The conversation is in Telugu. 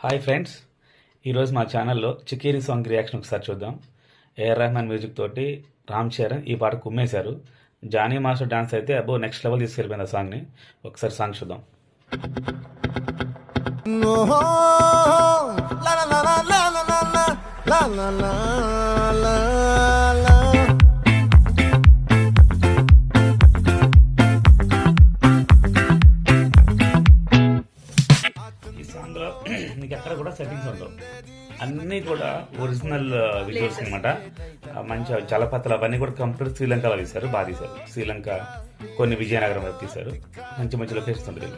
హాయ్ ఫ్రెండ్స్, ఈరోజు మా ఛానల్లో చికేరి సాంగ్ రియాక్షన్ ఒకసారి చూద్దాం. ఏఆర్ రెహమాన్ మ్యూజిక్ తోటి రామ్ చరణ్ ఈ పాట కుమ్మేశారు. జానీ మాస్టర్ డాన్స్ అయితే అబ్బో నెక్స్ట్ లెవెల్ తీసుకెళ్ళిపోయింది ఆ సాంగ్ని. ఒకసారి సాంగ్ చూద్దాం. ఈ సాంగ్లో నీకు ఎక్కడ కూడా సెట్టింగ్స్ ఉండవు, అన్నీ కూడా ఒరిజినల్ విజువల్స్ అనమాట. మంచి జలపాతాలు అవన్నీ కూడా కంప్లీట్ శ్రీలంకలో తీశారు, బాగా తీశారు. శ్రీలంక, కొన్ని విజయనగరం వైపు తీశారు. మంచి మంచి లొకేషన్స్ ఉంటుంది.